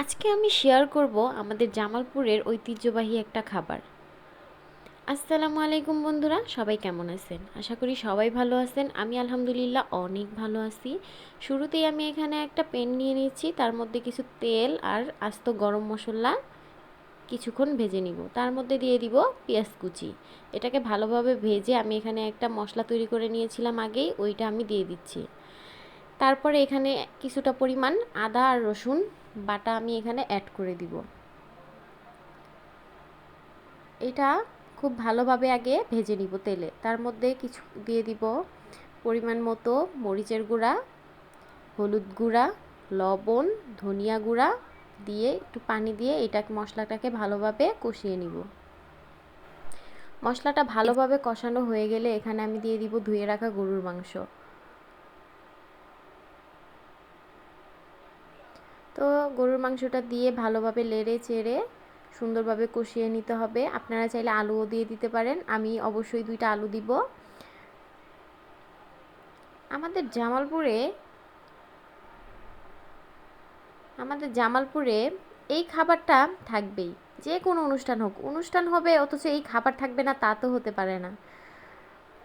আজকে আমি শেয়ার করব আমাদের জামালপুরের ঐতিহ্যবাহী একটা খাবার। আসসালামু আলাইকুম বন্ধুরা, সবাই কেমন আছেন? আশা করি সবাই ভালো আছেন। আমি আলহামদুলিল্লাহ অনেক ভালো আছি। শুরুতেই আমি এখানে একটা প্যান নিয়ে নিচ্ছি, তার মধ্যে কিছু তেল আর আস্ত গরম মশলা কিছুক্ষণ ভেজে নিব। তার মধ্যে দিয়ে দিব পেঁয়াজ কুচি। এটাকে ভালোভাবে ভেজে আমি এখানে একটা মশলা তৈরি করে নিয়েছিলাম আগেই, ওইটা আমি দিয়ে দিচ্ছি। তারপরে এখানে কিছুটা পরিমাণ আদা আর রসুন বাটা আমি এখানে অ্যাড করে দিব। এটা খুব ভালোভাবে আগে ভেজে নিব তেলে। তার মধ্যে কিছু দিয়ে দিব পরিমাণ মতো মরিচের গুঁড়া, হলুদ গুঁড়া, লবণ, ধনিয়া গুঁড়া দিয়ে একটু পানি দিয়ে এটাকে মশলাটাকে ভালোভাবে কষিয়ে নিব। মশলাটা ভালোভাবে কষানো হয়ে গেলে এখানে আমি দিয়ে দিব ধুয়ে রাখা গরুর মাংস। তো গরুর মাংসটা দিয়ে ভালোভাবে নেড়ে চেড়ে সুন্দরভাবে কষিয়ে নিতে হবে। আপনারা চাইলে আলুও দিয়ে দিতে পারেন, আমি অবশ্যই 2টা আলু দিব। আমাদের জামালপুরে এই খাবারটা থাকবেই। যে কোনো অনুষ্ঠান হোক, অনুষ্ঠান হবে অথচ এই খাবার থাকবে না তা তো হতে পারে না।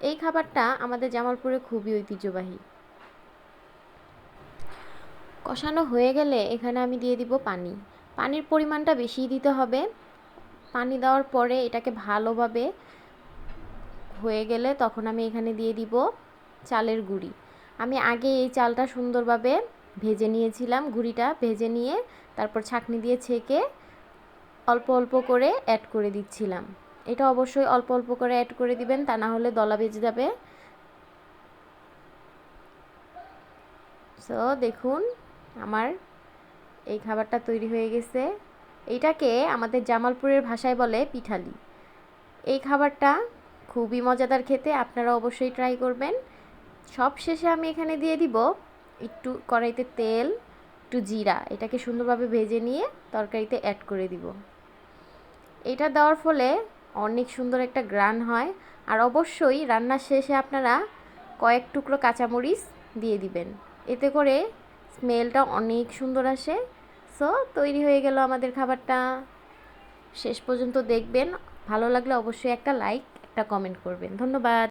এই খাবারটা আমাদের জামালপুরে খুবই ঐতিহ্যবাহী। কষানো হয়ে গেলে এখানে আমি দিয়ে দিব পানি। পানির পরিমাণটা বেশিই দিতে হবে। পানি দেওয়ার পরে এটাকে ভালোভাবে হয়ে গেলে তখন আমি এখানে দিয়ে দিব চালের গুঁড়ি। আমি আগে এই চালটা সুন্দরভাবে ভেজে নিয়েছিলাম, গুঁড়িটা ভেজে নিয়ে তারপর ছাঁকনি দিয়ে ছেঁকে অল্প অল্প করে অ্যাড করে দিচ্ছিলাম। এটা অবশ্যই অল্প অল্প করে অ্যাড করে দিবেন, তা না হলে দলা বেজে যাবে। সো দেখুন আমার এই খাবারটা তৈরি হয়ে গেছে। এইটাকে আমাদের জামালপুরের ভাষায় বলে পিঠালি। এই খাবারটা খুবই মজাদার খেতে, আপনারা অবশ্যই ট্রাই করবেন। সব শেষে আমি এখানে দিয়ে দিব একটু কড়াইতে তেল, একটু জিরা, এটাকে সুন্দরভাবে ভেজে নিয়ে তরকারিতে অ্যাড করে দিব। এটা দেওয়ার ফলে অনেক সুন্দর একটা গ্রান হয়। আর অবশ্যই রান্নার শেষে আপনারা কয়েক টুকরো কাঁচামরিচ দিয়ে দিবেন, এতে করে স্মেলটা অনেক সুন্দর আসে। সো তৈরি হয়ে গেল আমাদের খাবারটা। শেষ পর্যন্ত দেখবেন, ভালো লাগলে অবশ্যই একটা লাইক, একটা কমেন্ট করবেন। ধন্যবাদ।